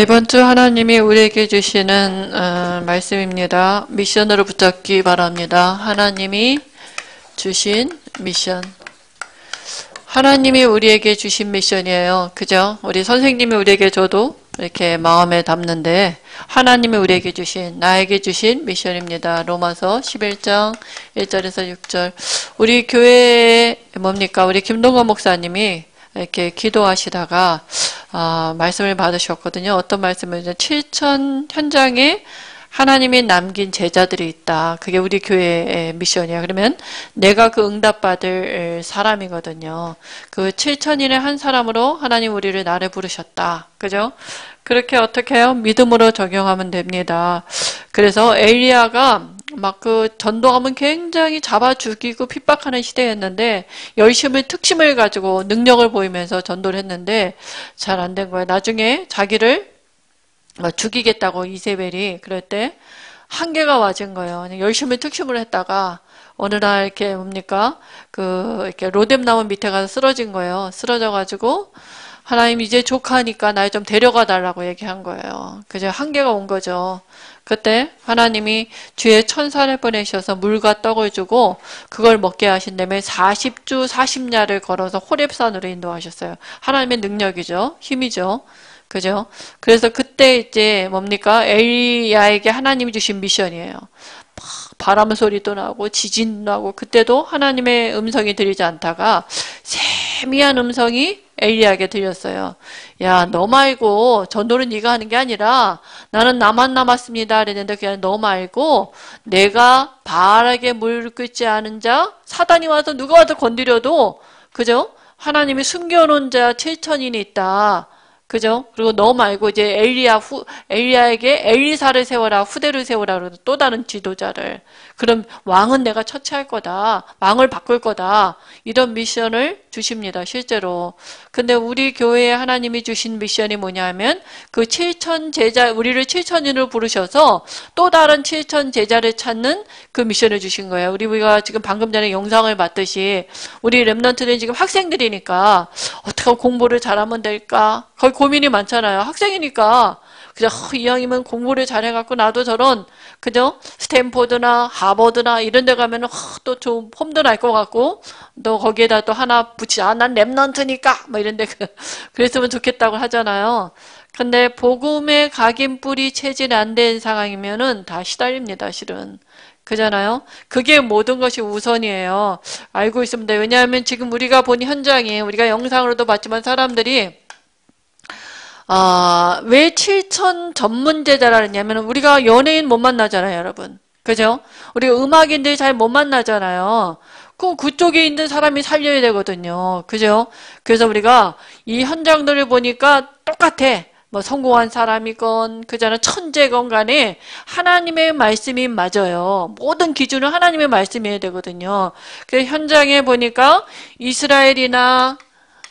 이번 주 하나님이 우리에게 주시는 말씀입니다. 미션으로 붙잡기 바랍니다. 하나님이 주신 미션. 하나님이 우리에게 주신 미션이에요. 그죠? 우리 선생님이 우리에게 줘도 이렇게 마음에 담는데 하나님이 우리에게 주신, 나에게 주신 미션입니다. 로마서 11장 1절에서 6절. 우리 교회에 뭡니까? 우리 김동건 목사님이 이렇게 기도하시다가 말씀을 받으셨거든요. 어떤 말씀이죠? 7천 현장에 하나님이 남긴 제자들이 있다. 그게 우리 교회의 미션이야. 그러면 내가 그 응답받을 사람이거든요. 그 7천인의 한 사람으로 하나님 우리를 나를 부르셨다. 그죠? 그렇게 어떻게 해요? 믿음으로 적용하면 됩니다. 그래서 엘리야가 막 그 전도하면 굉장히 잡아 죽이고 핍박하는 시대였는데 열심히 특심을 가지고 능력을 보이면서 전도를 했는데 잘 안 된 거예요. 나중에 자기를 죽이겠다고 이세벨이 그럴 때 한계가 와진 거예요. 열심히 특심을 했다가 어느 날 이렇게 뭡니까? 이렇게 로뎀나무 밑에 가서 쓰러진 거예요. 쓰러져가지고 하나님 이제 족하니까 날 좀 데려가 달라고 얘기한 거예요. 그죠? 한계가 온 거죠. 그때 하나님이 주의 천사를 보내셔서 물과 떡을 주고 그걸 먹게 하신 다음에 40주 40야를 걸어서 호렙산으로 인도하셨어요. 하나님의 능력이죠. 힘이죠. 그죠? 그래서 그때 이제 뭡니까? 엘리야에게 하나님이 주신 미션이에요. 바람 소리도 나고 지진도 나고 그때도 하나님의 음성이 들리지 않다가 세미한 음성이 엘리야에게 들렸어요. 야, 너 말고 전도는 네가 하는 게 아니라 나는 나만 남았습니다. 그랬는데 그냥 너 말고 내가 바알에게 물 끓지 않은 자 사단이 와서 누가 와서 건드려도 그죠? 하나님이 숨겨놓은 자 7천인이 있다. 그죠? 그리고 너 말고 이제 엘리야에게 엘리사를 세워라, 후대를 세워라, 그러고 또 다른 지도자를. 그럼 왕은 내가 처치할 거다. 왕을 바꿀 거다. 이런 미션을 주십니다, 실제로. 근데 우리 교회에 하나님이 주신 미션이 뭐냐면 그 7천 제자, 우리를 7천인으로 부르셔서 또 다른 7천 제자를 찾는 그 미션을 주신 거예요. 우리가 지금 방금 전에 영상을 봤듯이 우리 랩런트는 지금 학생들이니까 어떻게 공부를 잘하면 될까? 거의 고민이 많잖아요. 학생이니까 그죠? 이왕이면 공부를 잘해갖고 나도 저런 그죠? 스탠포드나 하버드나 이런 데 가면은 또 좀 폼도 날 것 같고 또 거기에다 또 하나 붙이자. 난 랩런트니까 뭐 이런 데 그랬으면 좋겠다고 하잖아요. 근데 복음의 각인뿌리 체질 안 된 상황이면은 다 시달립니다, 실은. 그잖아요? 그게 모든 것이 우선이에요. 알고 있습니다. 왜냐하면 지금 우리가 본 현장이 우리가 영상으로도 봤지만 사람들이 왜 7천 전문제자라 그랬냐면 우리가 연예인 못 만나잖아요, 여러분. 그죠? 우리 음악인들 잘 못 만나잖아요. 그쪽에 있는 사람이 살려야 되거든요. 그죠? 그래서 우리가 이 현장들을 보니까 똑같아. 뭐 성공한 사람이건 그잖아 천재건 간에 하나님의 말씀이 맞아요. 모든 기준은 하나님의 말씀이어야 되거든요. 그래서 현장에 보니까 이스라엘이나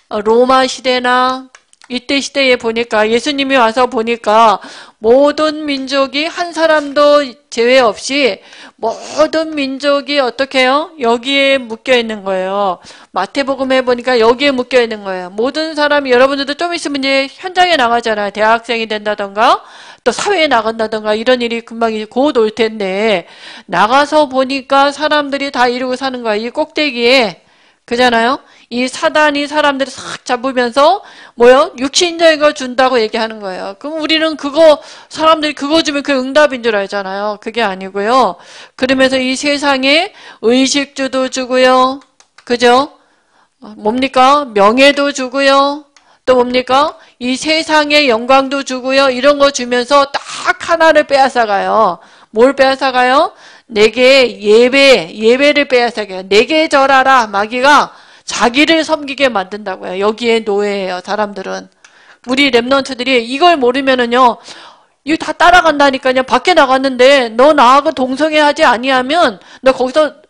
로마 시대나 이때 시대에 보니까 예수님이 와서 보니까 모든 민족이 한 사람도 제외 없이 모든 민족이 어떻게 해요? 여기에 묶여 있는 거예요. 마태복음에 보니까 여기에 묶여 있는 거예요. 모든 사람이 여러분들도 좀 있으면 이제 현장에 나가잖아요. 대학생이 된다던가 또 사회에 나간다던가 이런 일이 금방 곧 올 텐데 나가서 보니까 사람들이 다 이루고 사는 거예요. 이 꼭대기에 그잖아요. 이 사단이 사람들을 싹 잡으면서 뭐요? 육신적인 걸 준다고 얘기하는 거예요. 그럼 우리는 사람들이 그거 주면 그 응답인 줄 알잖아요. 그게 아니고요. 그러면서 이 세상에 의식주도 주고요. 그죠? 뭡니까? 명예도 주고요. 또 뭡니까? 이 세상의 영광도 주고요. 이런 거 주면서 딱 하나를 빼앗아가요. 뭘 빼앗아가요? 내게 예배를 빼앗아가요. 내게 절하라. 마귀가 자기를 섬기게 만든다고요. 여기에 노예예요, 사람들은. 우리 랩런트들이 이걸 모르면은요, 이거 다 따라간다니까요. 밖에 나갔는데, 너 나하고 동성애하지 아니하면, 너 거기서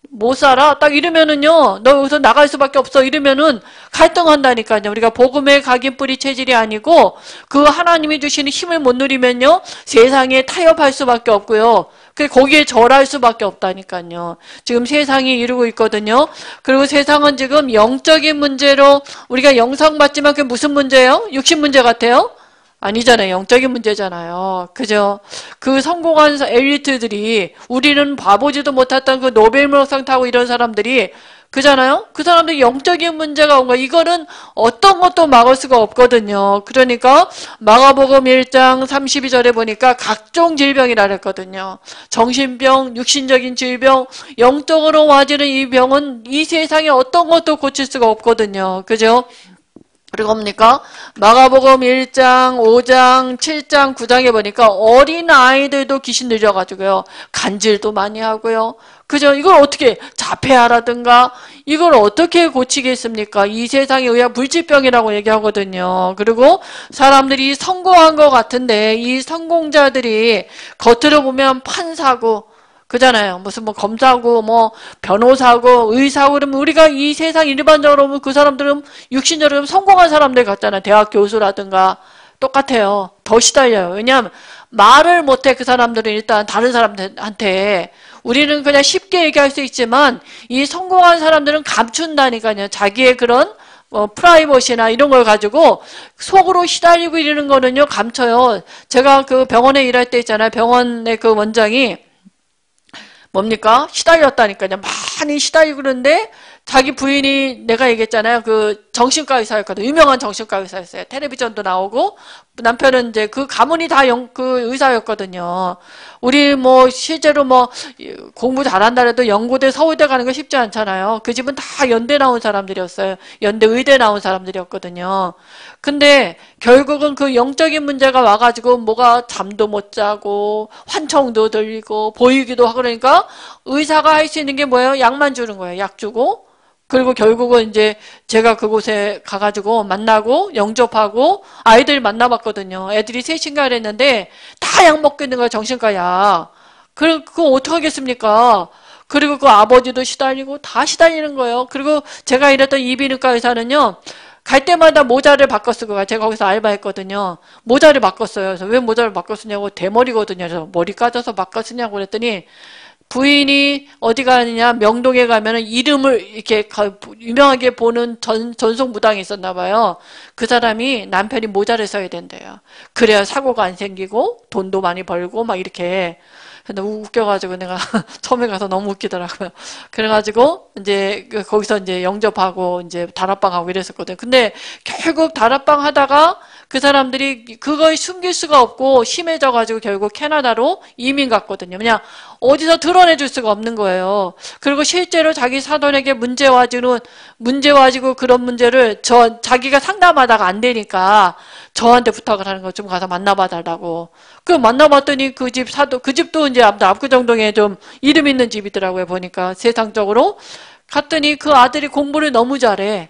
못 살아? 딱 이러면은요, 너 여기서 나갈 수밖에 없어. 이러면은 갈등한다니까요. 우리가 복음의 각인뿌리 체질이 아니고, 그 하나님이 주시는 힘을 못 누리면요, 세상에 타협할 수밖에 없고요. 거기에 절할 수밖에 없다니까요. 지금 세상이 이루고 있거든요. 그리고 세상은 지금 영적인 문제로 우리가 영상 봤지만 그게 무슨 문제예요? 육신 문제 같아요? 아니잖아요. 영적인 문제잖아요. 그죠? 그 성공한 엘리트들이 우리는 봐보지도 못했던 그 노벨문학상 타고 이런 사람들이 그잖아요? 그 사람들이 영적인 문제가 온 거야. 이거는 어떤 것도 막을 수가 없거든요. 그러니까 마가복음 1장 32절에 보니까 각종 질병이라 그랬거든요. 정신병, 육신적인 질병, 영적으로 와지는 이 병은 이 세상에 어떤 것도 고칠 수가 없거든요. 그죠? 그리고 뭡니까? 마가복음 1장, 5장, 7장, 9장에 보니까 어린 아이들도 귀신 들려가지고요. 간질도 많이 하고요. 그죠? 이걸 어떻게 자폐아라든가 이걸 어떻게 고치겠습니까? 이 세상에 의한 물질병이라고 얘기하거든요. 그리고 사람들이 성공한 것 같은데 이 성공자들이 겉으로 보면 판사고 그잖아요. 무슨 뭐 검사고 뭐 변호사고 의사고 그러면 우리가 이 세상 일반적으로 보면 그 사람들은 육신적으로 성공한 사람들 같잖아요. 대학 교수라든가 똑같아요. 더 시달려요. 왜냐하면 말을 못해 그 사람들은 일단 다른 사람들한테 우리는 그냥 쉽게 얘기할 수 있지만 이 성공한 사람들은 감춘다니까요. 자기의 그런 프라이버시나 이런 걸 가지고 속으로 시달리고 이러는 거는요. 감춰요. 제가 그 병원에 일할 때 있잖아요. 병원의 그 원장이 뭡니까? 시달렸다니까요. 많이 시달리고 그러는데 자기 부인이 내가 얘기했잖아요. 그 정신과 의사였거든요. 유명한 정신과 의사였어요. 텔레비전도 나오고 남편은 이제 그 가문이 다 그 의사였거든요. 우리 뭐 실제로 뭐 공부 잘한다 해도 연고대 서울대 가는 거 쉽지 않잖아요. 그 집은 다 연대 나온 사람들이었어요. 연대 의대 나온 사람들이었거든요. 근데 결국은 그 영적인 문제가 와가지고 뭐가 잠도 못 자고 환청도 들리고 보이기도 하고 그러니까 의사가 할 수 있는 게 뭐예요? 약만 주는 거예요. 약 주고. 그리고 결국은 이제 제가 그곳에 가가지고 만나고 영접하고 아이들 만나봤거든요. 애들이 셋인가 그랬는데 다 약 먹고 있는 거예요. 정신과 약. 그거 어떡하겠습니까? 그리고 그 아버지도 시달리고 다 시달리는 거예요. 그리고 제가 일했던 이비인후과 의사는요. 갈 때마다 모자를 바꿔 쓰고 가요. 제가 거기서 알바했거든요. 모자를 바꿨어요. 그래서 왜 모자를 바꿔 쓰냐고 대머리거든요. 그래서 머리 까져서 바꿔 쓰냐고 그랬더니 부인이 어디 가느냐 명동에 가면은 이름을 이렇게 유명하게 보는 전송무당이 있었나 봐요. 그 사람이 남편이 모자를 써야 된대요. 그래야 사고가 안 생기고 돈도 많이 벌고 막 이렇게. 너무 웃겨가지고 내가 처음에 가서 너무 웃기더라고요. 그래가지고 이제 거기서 이제 영접하고 이제 다락방 하고 이랬었거든요. 근데 결국 다락방 하다가 그 사람들이 그걸 숨길 수가 없고 심해져가지고 결국 캐나다로 이민 갔거든요. 그냥 어디서 드러내줄 수가 없는 거예요. 그리고 실제로 자기 사돈에게 문제 와지고 그런 문제를 자기가 상담하다가 안 되니까 저한테 부탁을 하는 거 좀 가서 만나봐 달라고. 그 만나봤더니 그 집도 이제 압구정동에 좀 이름 있는 집이더라고요. 보니까 세상적으로. 갔더니 그 아들이 공부를 너무 잘해.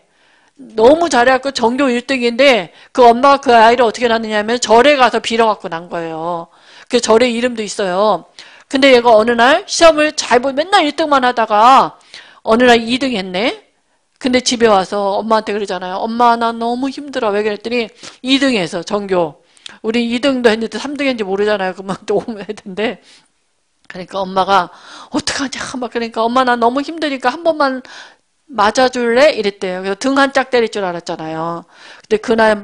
너무 잘해갖고 전교 1등인데 그 엄마가 그 아이를 어떻게 낳느냐면 절에 가서 빌어갖고 난 거예요. 그 절에 이름도 있어요. 근데 얘가 어느 날 시험을 잘 보고 맨날 1등만 하다가 어느 날 2등 했네. 근데 집에 와서 엄마한테 그러잖아요. 엄마 나 너무 힘들어. 왜 그랬더니 2등해서 전교. 우리 2등도 했는데 3등 했는지 모르잖아요. 그만 또 오면 했는데. 그러니까 엄마가 어떡하냐 막 그러니까 엄마 나 너무 힘드니까 한 번만 맞아줄래? 이랬대요. 그래서 등 한 짝 때릴 줄 알았잖아요. 근데 그날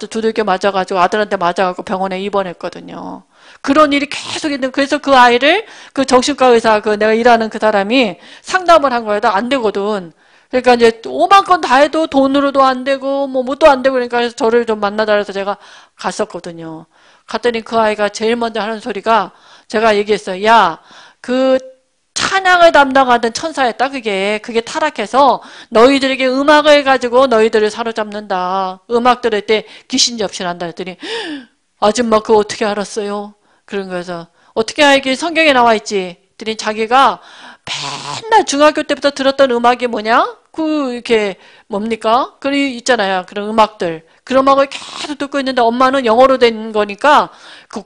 두들겨 맞아가지고 아들한테 맞아가지고 병원에 입원했거든요. 그런 일이 계속 있는, 그래서 그 아이를 그 정신과 의사, 내가 일하는 그 사람이 상담을 한 거예요. 안 되거든. 그러니까 이제 오만 건 다 해도 돈으로도 안 되고 뭣도 안 되고 그러니까 저를 좀 만나다 해서 제가 갔었거든요. 갔더니 그 아이가 제일 먼저 하는 소리가 제가 얘기했어요. 야, 그 찬양을 담당하던 천사였다. 그게 타락해서 너희들에게 음악을 가지고 너희들을 사로잡는다. 음악 들을 때 귀신 접신한다 했더니 아줌마 그거 어떻게 알았어요? 그런 거에서 어떻게 알기 성경에 나와 있지. 했더니 자기가 맨날 중학교 때부터 들었던 음악이 뭐냐? 이렇게 뭡니까? 있잖아요. 그런 음악들. 그런 음악을 계속 듣고 있는데 엄마는 영어로 된 거니까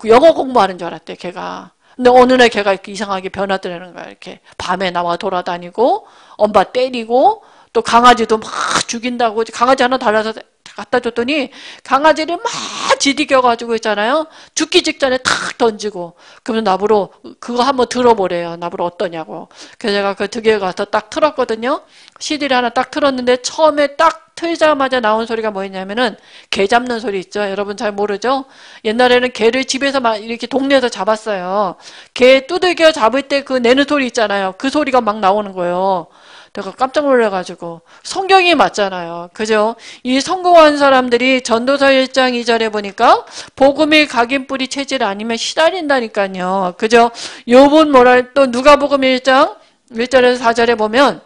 영어 공부하는 줄 알았대, 걔가. 근데 어느 날 걔가 이렇게 이상하게 변화되는 거야. 이렇게 밤에 나와 돌아다니고 엄마 때리고 또 강아지도 막 죽인다고 강아지 하나 달라서 갖다 줬더니 강아지를 막 지디겨가지고 있잖아요. 죽기 직전에 탁 던지고 그러면 나보러 그거 한번 들어보래요. 나보러 어떠냐고. 그래서 제가 그 득에 가서 딱 틀었거든요. CD를 하나 딱 틀었는데 처음에 딱 틀자마자 나온 소리가 뭐였냐면은 개 잡는 소리 있죠. 여러분 잘 모르죠? 옛날에는 개를 집에서 막 이렇게 동네에서 잡았어요. 개 두들겨 잡을 때 그 내는 소리 있잖아요. 그 소리가 막 나오는 거예요. 내가 깜짝 놀라가지고 성경이 맞잖아요. 그죠? 이 성공한 사람들이 전도서 1장 2절에 보니까 복음의 각인뿌리 체질 아니면 시달린다니까요. 그죠? 욥은 뭐라 또 누가복음 1장 1절에서 4절에 보면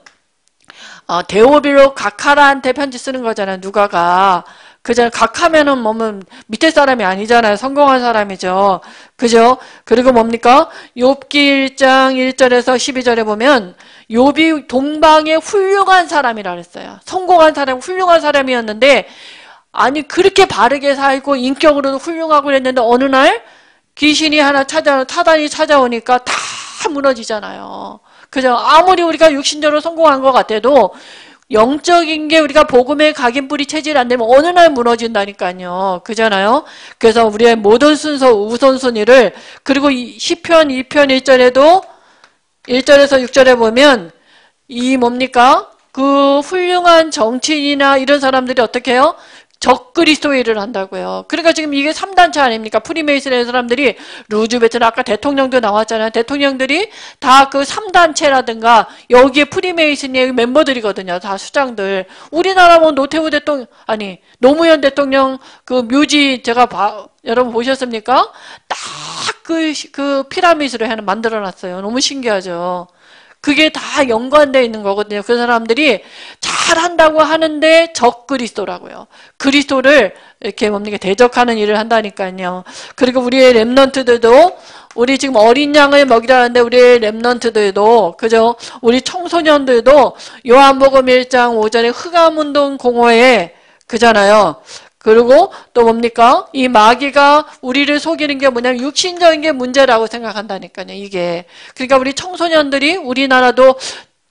데오빌로 각하라한테 편지 쓰는 거잖아요. 누가가. 그죠? 각하면은 뭐면 밑에 사람이 아니잖아요. 성공한 사람이죠. 그죠? 그리고 뭡니까? 욥기 1장 1절에서 12절에 보면 욥이 동방의 훌륭한 사람이라 그랬어요. 성공한 사람, 훌륭한 사람이었는데 아니 그렇게 바르게 살고 인격으로도 훌륭하고 그랬는데 어느 날 귀신이 하나 타단이 찾아오니까 다 무너지잖아요. 그죠? 아무리 우리가 육신적으로 성공한 것 같아도 영적인 게 우리가 복음의 각인뿌리 체질 안 되면 어느 날 무너진다니까요. 그잖아요. 그래서 우리의 모든 순서 우선순위를 그리고 시편 2편 1절에도 1절에서 6절에 보면 이 뭡니까? 그 훌륭한 정치인이나 이런 사람들이 어떻게 해요? 적그리스도의 일을 한다고요. 그러니까 지금 이게 3단체 아닙니까? 프리메이슨의 사람들이 루즈베트는 아까 대통령도 나왔잖아요. 대통령들이 다 그 3단체라든가 여기에 프리메이슨의 멤버들이거든요. 다 수장들. 우리나라 뭐 노태우 대통령 아니 노무현 대통령 그 묘지 제가 여러분 보셨습니까? 딱 그 피라미드로 만들어놨어요. 너무 신기하죠. 그게 다 연관되어 있는 거거든요. 그 사람들이 잘한다고 하는데 적그리스도라고요. 그리스도를 이렇게 뭡니까 대적하는 일을 한다니까요. 그리고 우리의 렘넌트들도 우리 지금 어린 양을 먹이라는데 우리의 렘넌트들도 그죠? 우리 청소년들도 요한복음 1장 5절에 흑암운동 공허에 그잖아요. 그리고 또 뭡니까? 이 마귀가 우리를 속이는 게 뭐냐면 육신적인 게 문제라고 생각한다니까요. 이게. 그러니까 우리 청소년들이 우리나라도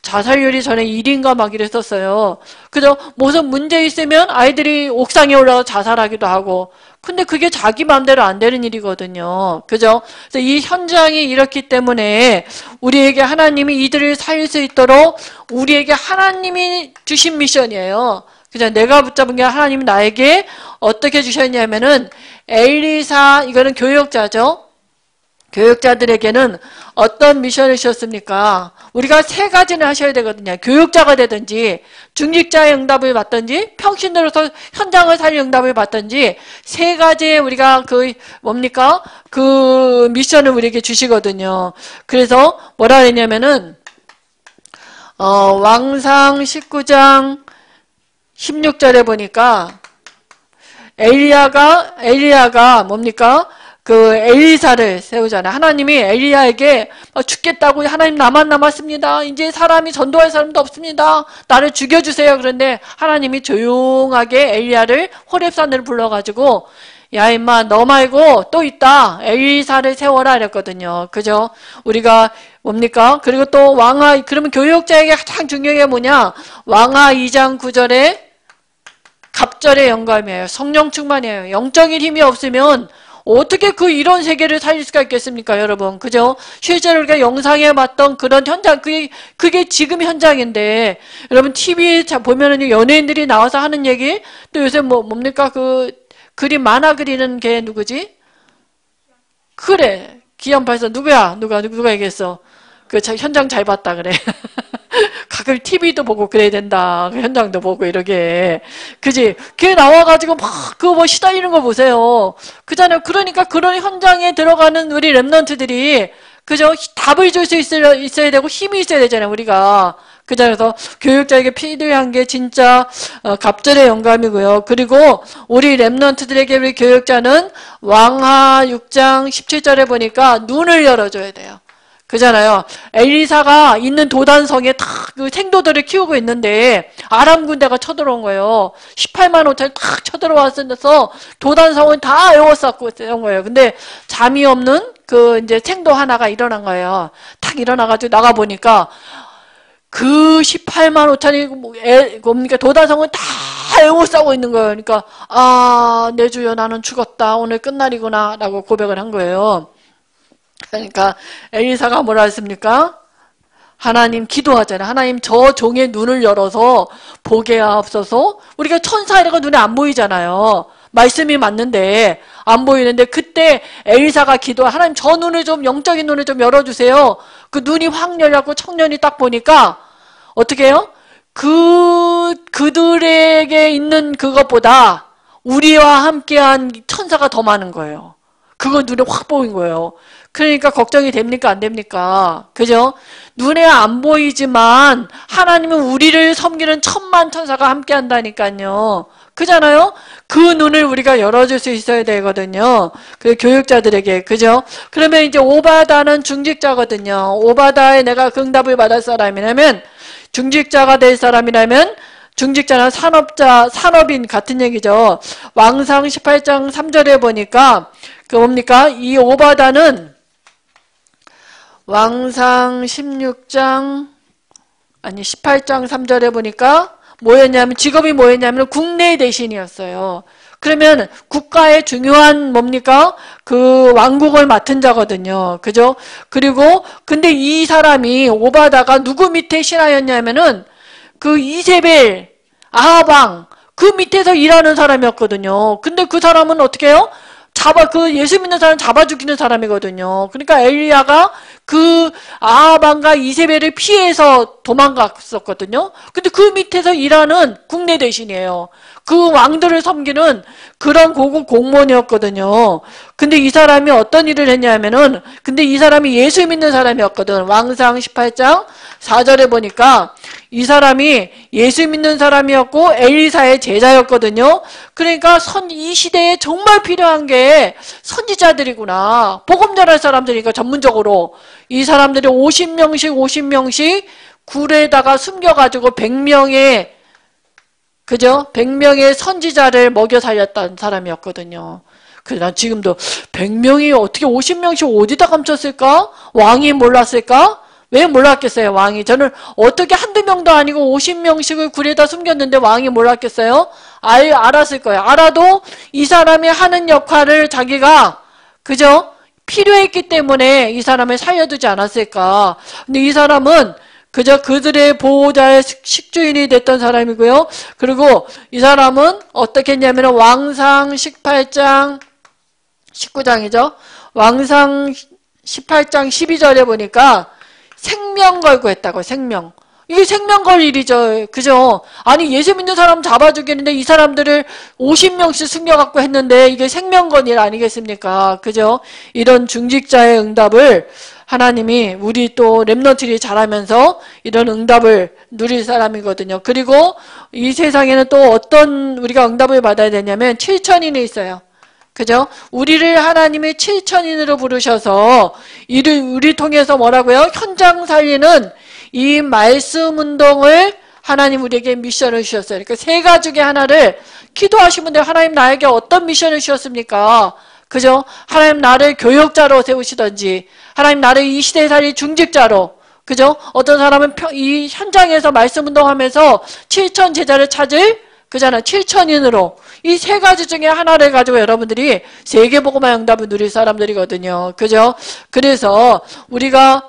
자살률이 전에 1인가 막 이랬었어요. 그죠? 무슨 문제 있으면 아이들이 옥상에 올라가서 자살하기도 하고. 근데 그게 자기 마음대로 안 되는 일이거든요. 그죠? 그래서 이 현장이 이렇기 때문에 우리에게 하나님이 이들을 살릴 수 있도록 우리에게 하나님이 주신 미션이에요. 그냥 내가 붙잡은 게 하나님이 나에게 어떻게 주셨냐면은 엘리사 이거는 교역자죠. 교역자들에게는 어떤 미션을 주셨습니까? 우리가 세 가지는 하셔야 되거든요. 교역자가 되든지 중직자의 응답을 받든지 평신으로서 현장을 살릴 응답을 받든지 세 가지의 우리가 그 뭡니까? 그 미션을 우리에게 주시거든요. 그래서 뭐라 그랬냐면은 왕상 19장 16절에 보니까 엘리야가 뭡니까? 그 엘리사를 세우잖아요. 하나님이 엘리야에게 죽겠다고 하나님 나만 남았습니다. 이제 사람이 전도할 사람도 없습니다. 나를 죽여주세요. 그런데 하나님이 조용하게 엘리야를 호렙산을 불러가지고 야 임마 너 말고 또 있다. 엘리사를 세워라 이랬거든요. 그죠? 우리가 뭡니까? 그리고 또 왕하 그러면 교역자에게 가장 중요한 게 뭐냐? 왕하 2장 9절에 갑절의 영감이에요. 성령 충만이에요. 영적인 힘이 없으면 어떻게 그 이런 세계를 살릴 수가 있겠습니까, 여러분? 그죠? 실제로 우리가 영상에 봤던 그런 현장, 그게 지금 현장인데, 여러분, TV 보면은 연예인들이 나와서 하는 얘기, 또 요새 뭡니까? 그, 그림 만화 그리는 걔 누구지? 그래. 기안파에서 누가 얘기했어? 그 현장 잘 봤다 그래. 가끔 TV도 보고 그래야 된다. 현장도 보고 이러게. 그지? 걔 나와가지고 막 그거 뭐 시달리는 거 보세요. 그잖아요. 그러니까 그런 현장에 들어가는 우리 랩런트들이 그죠? 답을 줄 수 있어야 되고 힘이 있어야 되잖아요. 우리가. 그죠? 그래서 교육자에게 필요한 게 진짜 갑절의 영감이고요. 그리고 우리 랩런트들에게 우리 교육자는 왕하 6장 17절에 보니까 눈을 열어줘야 돼요. 그잖아요. 엘리사가 있는 도단성에 다 그 생도들을 키우고 있는데 아람 군대가 쳐들어온 거예요. 18만 5천이 탁 쳐들어와서 도단성은 다 에워쌌고 이런 거예요. 근데 잠이 없는 그 이제 생도 하나가 일어난 거예요. 탁 일어나가지고 나가 보니까 그 18만 5천이 뭡니까 도단성은 다 에워싸고 있는 거예요. 그러니까 내 주여 나는 죽었다. 오늘 끝날이구나 라고 고백을 한 거예요. 그러니까 엘리사가 뭐라 했습니까? 하나님 기도하잖아요. 하나님 저 종의 눈을 열어서 보게 하옵소서. 우리가 천사이라가 눈에 안 보이잖아요. 말씀이 맞는데 안 보이는데 그때 엘리사가 하나님 저 눈을 좀 영적인 눈을 좀 열어주세요. 그 눈이 확 열렸고 청년이 딱 보니까 어떻게 해요? 그들에게 있는 그것보다 우리와 함께한 천사가 더 많은 거예요. 그건 눈에 확 보인 거예요. 그러니까 걱정이 됩니까? 안 됩니까? 그죠? 눈에 안 보이지만 하나님은 우리를 섬기는 천만 천사가 함께 한다니까요. 그잖아요? 그 눈을 우리가 열어줄 수 있어야 되거든요. 그 교육자들에게. 그죠? 그러면 이제 오바다는 중직자거든요. 오바다에 내가 그 응답을 받을 사람이라면, 중직자가 될 사람이라면, 중직자는 산업인 같은 얘기죠. 왕상 18장 3절에 보니까, 그 뭡니까? 이 오바다는 왕상 18장 3절에 보니까 직업이 뭐였냐면 국내 대신이었어요. 그러면 국가의 중요한 뭡니까? 그 왕국을 맡은 자거든요. 그죠? 그리고 근데 이 사람이 오바다가 누구 밑에 신하였냐면은 그 이세벨, 아하방 그 밑에서 일하는 사람이었거든요. 근데 그 사람은 어떻게 해요? 그 예수 믿는 사람 잡아 죽이는 사람이거든요. 그러니까 엘리야가 그 아하방과 이세벨을 피해서 도망갔었거든요. 근데 그 밑에서 일하는 국내 대신이에요. 그 왕들을 섬기는 그런 고급 공무원이었거든요. 근데 이 사람이 어떤 일을 했냐면은, 근데 이 사람이 예수 믿는 사람이었거든. 왕상 18장 4절에 보니까 이 사람이 예수 믿는 사람이었고 엘리사의 제자였거든요. 그러니까 이 시대에 정말 필요한 게 선지자들이구나. 복음 전할 사람들이니까 전문적으로 이 사람들이 50명씩 굴에다가 숨겨가지고 100명의 그죠? 100명의 선지자를 먹여 살렸던 사람이었거든요. 그래서 난 지금도 100명이 어떻게 50명씩 어디다 감췄을까? 왕이 몰랐을까? 왜 몰랐겠어요, 왕이? 저는 어떻게 한두 명도 아니고 50명씩을 굴에다 숨겼는데 왕이 몰랐겠어요? 알았을 거예요. 알아도 이 사람이 하는 역할을 자기가, 그죠? 필요했기 때문에 이 사람을 살려두지 않았을까? 근데 이 사람은 그저 그들의 보호자의 식주인이 됐던 사람이고요. 그리고 이 사람은 어떻게 했냐면 왕상 18장 19장이죠. 왕상 18장 12절에 보니까 생명 걸고 했다고. 생명. 이게 생명 걸 일이죠. 그죠? 아니 예수 믿는 사람 잡아 죽이는데 이 사람들을 50명씩 숨겨갖고 했는데 이게 생명 건 일 아니겠습니까? 그죠? 이런 중직자의 응답을 하나님이 우리 또 렘넌트들이 잘하면서 이런 응답을 누릴 사람이거든요. 그리고 이 세상에는 또 어떤 우리가 응답을 받아야 되냐면 7천인이 있어요. 그죠? 우리를 하나님이 7천인으로 부르셔서 우리 통해서 뭐라고요? 현장 살리는 이 말씀 운동을 하나님 우리에게 미션을 주셨어요. 그러니까 세 가지 하나를 기도하신 분들 하나님 나에게 어떤 미션을 주셨습니까? 그죠? 하나님 나를 교역자로 세우시던지 하나님 나를 이 시대에 살릴 중직자로 그죠? 어떤 사람은 이 현장에서 말씀 운동하면서 7천 제자를 찾을 그잖아 7천인으로 이 세 가지 중에 하나를 가지고 여러분들이 세계복음화 응답을 누릴 사람들이거든요. 그죠? 그래서 우리가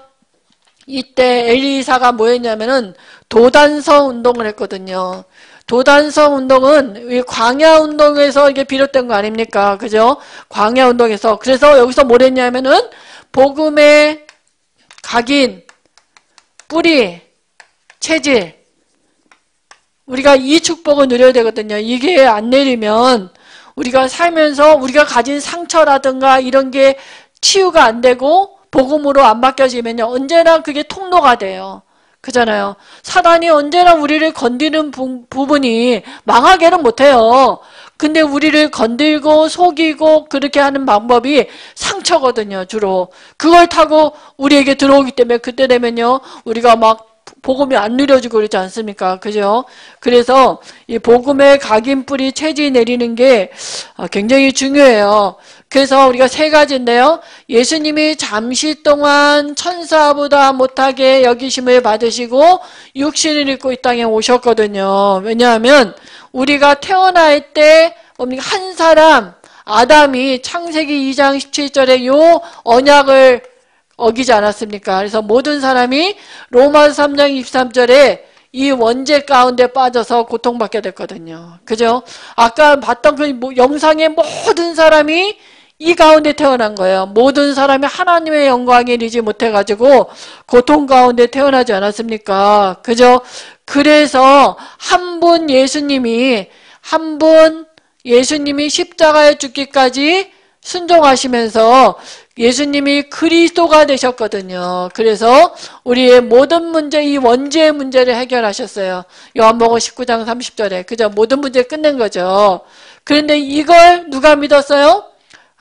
이때 엘리사가 뭐였냐면은 도단성 운동을 했거든요. 도단성 운동은 광야 운동에서 이게 비롯된 거 아닙니까? 그죠? 광야 운동에서. 그래서 여기서 뭘 했냐면은 복음의 각인, 뿌리, 체질. 우리가 이 축복을 누려야 되거든요. 이게 안 내리면 우리가 살면서 우리가 가진 상처라든가 이런 게 치유가 안 되고 복음으로 안 바뀌어지면요. 언제나 그게 통로가 돼요. 그잖아요. 사단이 언제나 우리를 건드리는 부분이 망하게는 못해요. 근데 우리를 건들고 속이고 그렇게 하는 방법이 상처거든요. 주로. 그걸 타고 우리에게 들어오기 때문에 그때 되면요. 우리가 막 복음이 안 누려지고 그러지 않습니까? 그죠? 그래서 이 복음의 각인 뿌리 체질 내리는 게 굉장히 중요해요. 그래서 우리가 세 가지인데요. 예수님이 잠시 동안 천사보다 못하게 여기심을 받으시고 육신을 입고 이 땅에 오셨거든요. 왜냐하면 우리가 태어날 때 한 사람 아담이 창세기 2장 17절에 요 언약을 어기지 않았습니까? 그래서 모든 사람이 로마서 3장 23절에 이 원죄 가운데 빠져서 고통받게 됐거든요. 그죠? 아까 봤던 그 영상의 모든 사람이 이 가운데 태어난 거예요. 모든 사람이 하나님의 영광에 이르지 못해가지고 고통 가운데 태어나지 않았습니까? 그죠? 그래서 한 분 예수님이 십자가에 죽기까지 순종하시면서 예수님이 그리스도가 되셨거든요. 그래서 우리의 모든 문제, 이 원죄의 문제를 해결하셨어요. 요한복음 19장 30절에. 그죠? 모든 문제 끝낸 거죠. 그런데 이걸 누가 믿었어요?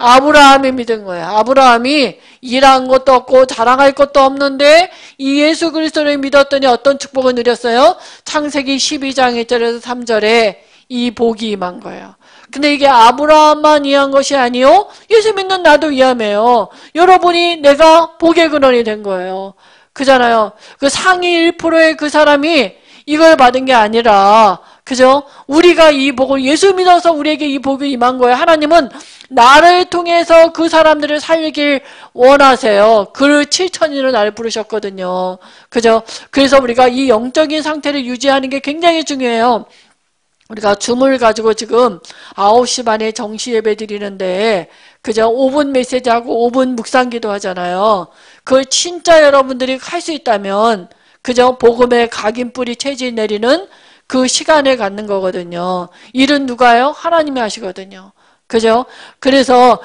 아브라함이 믿은 거예요. 아브라함이 일한 것도 없고 자랑할 것도 없는데 이 예수 그리스도를 믿었더니 어떤 축복을 누렸어요? 창세기 12장 1절에서 3절에 이 복이 임한 거예요. 근데 이게 아브라함만 위한 것이 아니요, 예수 믿는 나도 위함이에요. 여러분이 내가 복의 근원이 된 거예요. 그잖아요. 그 상위 1%의 그 사람이 이걸 받은 게 아니라, 그죠? 우리가 이 복을, 예수 믿어서 우리에게 이 복이 임한 거예요. 하나님은 나를 통해서 그 사람들을 살리길 원하세요. 그 7천인을 나를 부르셨거든요. 그죠? 그래서 우리가 이 영적인 상태를 유지하는 게 굉장히 중요해요. 우리가 줌을 가지고 지금 9시 반에 정시 예배 드리는데, 그죠? 5분 메시지하고 5분 묵상기도 하잖아요. 그걸 진짜 여러분들이 할 수 있다면, 그죠? 복음의 각인뿌리 체질 내리는 그 시간을 갖는 거거든요. 일은 누가요? 하나님이 하시거든요. 그죠? 그래서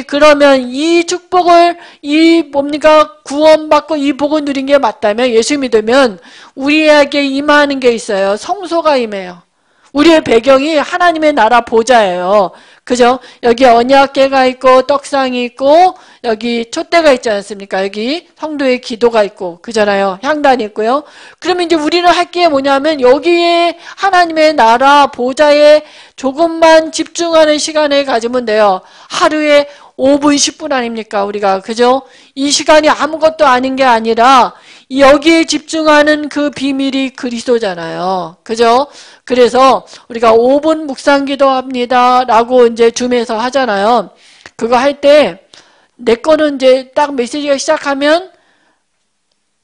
그러면 이 축복을, 구원받고 이 복을 누린 게 맞다면, 예수 믿으면 우리에게 임하는 게 있어요. 성소가 임해요. 우리의 배경이 하나님의 나라 보좌예요. 그죠? 여기 언약궤가 있고 떡상이 있고 여기 촛대가 있지 않습니까? 여기 성도의 기도가 있고 그잖아요. 향단이 있고요. 그러면 이제 우리는 할 게 뭐냐면 여기에 하나님의 나라 보좌에 조금만 집중하는 시간을 가지면 돼요. 하루에 5분 10분 아닙니까? 우리가 그죠? 이 시간이 아무것도 아닌 게 아니라 여기에 집중하는 그 비밀이 그리스도잖아요. 그죠? 그래서 우리가 5분 묵상기도 합니다. 라고 이제 줌에서 하잖아요. 그거 할 때, 내 거는 이제 딱 메시지가 시작하면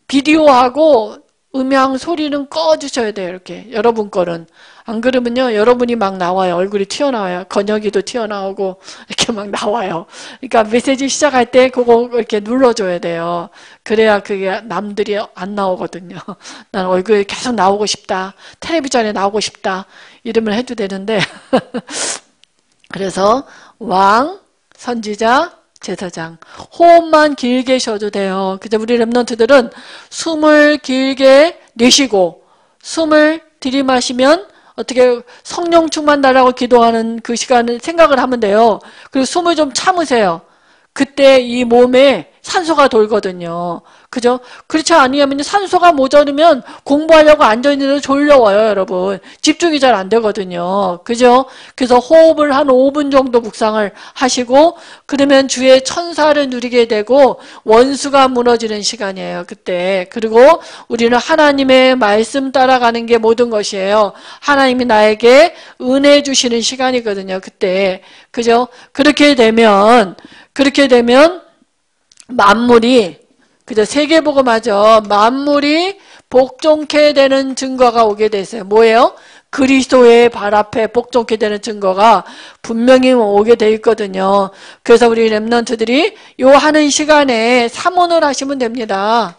비디오하고 음향 소리는 꺼주셔야 돼요. 이렇게. 여러분 거는. 안 그러면요, 여러분이 막 나와요. 얼굴이 튀어나와요. 건혁이도 튀어나오고, 이렇게 막 나와요. 그러니까 메시지 시작할 때 그거 이렇게 눌러줘야 돼요. 그래야 그게 남들이 안 나오거든요. 난 얼굴이 계속 나오고 싶다. 텔레비전에 나오고 싶다. 이름을 해도 되는데. 그래서, 왕, 선지자, 제사장. 호흡만 길게 쉬어도 돼요. 그죠? 우리 랩런트들은 숨을 길게 내쉬고, 숨을 들이마시면 어떻게 성령 충만달라고 기도하는 그 시간을 생각을 하면 돼요. 그리고 숨을 좀 참으세요. 그때 이 몸에 산소가 돌거든요. 그죠? 그렇지 않으면 산소가 모자르면 공부하려고 앉아있는데 졸려워요, 여러분. 집중이 잘 안 되거든요. 그죠? 그래서 호흡을 한 5분 정도 묵상을 하시고, 그러면 주의 천사를 누리게 되고, 원수가 무너지는 시간이에요, 그때. 그리고 우리는 하나님의 말씀 따라가는 게 모든 것이에요. 하나님이 나에게 은혜 주시는 시간이거든요, 그때. 그죠? 그렇게 되면, 만물이, 그죠? 세계복음하죠. 만물이 복종케 되는 증거가 오게 됐어요. 뭐예요? 그리스도의 발 앞에 복종케 되는 증거가 분명히 오게 돼 있거든요. 그래서 우리 랩런트들이 요 하는 시간에 사문을 하시면 됩니다.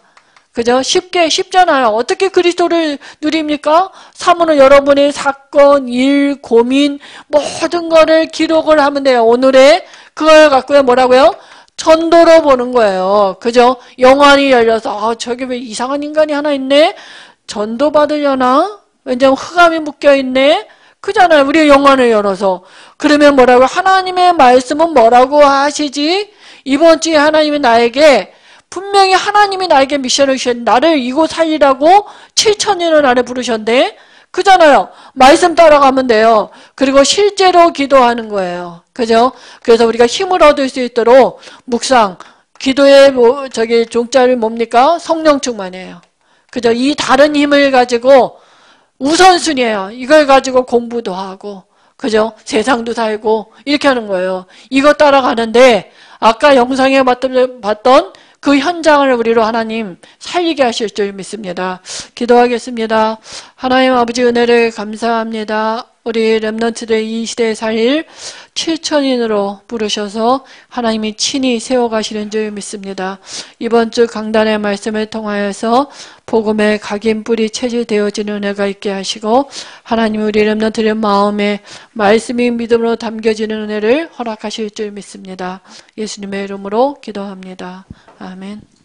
그죠? 쉽잖아요. 어떻게 그리스도를 누립니까? 사문은 여러분의 사건, 일, 고민, 모든 거를 기록을 하면 돼요. 오늘의 그걸 갖고요. 뭐라고요? 전도로 보는 거예요. 그죠? 영안이 열려서 저기 왜 이상한 인간이 하나 있네? 전도 받으려나? 왜냐면 흑암이 묶여있네? 그잖아요. 우리의 영안을 열어서. 그러면 뭐라고? 하나님의 말씀은 뭐라고 하시지? 이번 주에 하나님이 나에게 분명히 하나님이 나에게 미션을 주셨는데 나를 이곳 살리라고 7천년을 나를 부르셨는데 그잖아요. 말씀 따라가면 돼요. 그리고 실제로 기도하는 거예요. 그죠? 그래서 우리가 힘을 얻을 수 있도록 묵상, 기도의 종자를 뭡니까? 성령 충만이에요. 그죠? 이 다른 힘을 가지고 우선순위예요. 이걸 가지고 공부도 하고, 그죠? 세상도 살고 이렇게 하는 거예요. 이거 따라가는데 아까 영상에 봤던 그 현장을 우리로 하나님 살리게 하실 줄 믿습니다. 기도하겠습니다. 하나님 아버지 은혜를 감사합니다. 우리 렘넌트들 이 시대에 살 7,000인으로 부르셔서 하나님이 친히 세워가시는 줄 믿습니다. 이번 주 강단의 말씀을 통하여서 복음의 각인 뿌리 체질되어지는 은혜가 있게 하시고 하나님 우리 렘넌트의 마음에 말씀이 믿음으로 담겨지는 은혜를 허락하실 줄 믿습니다. 예수님의 이름으로 기도합니다. 아멘.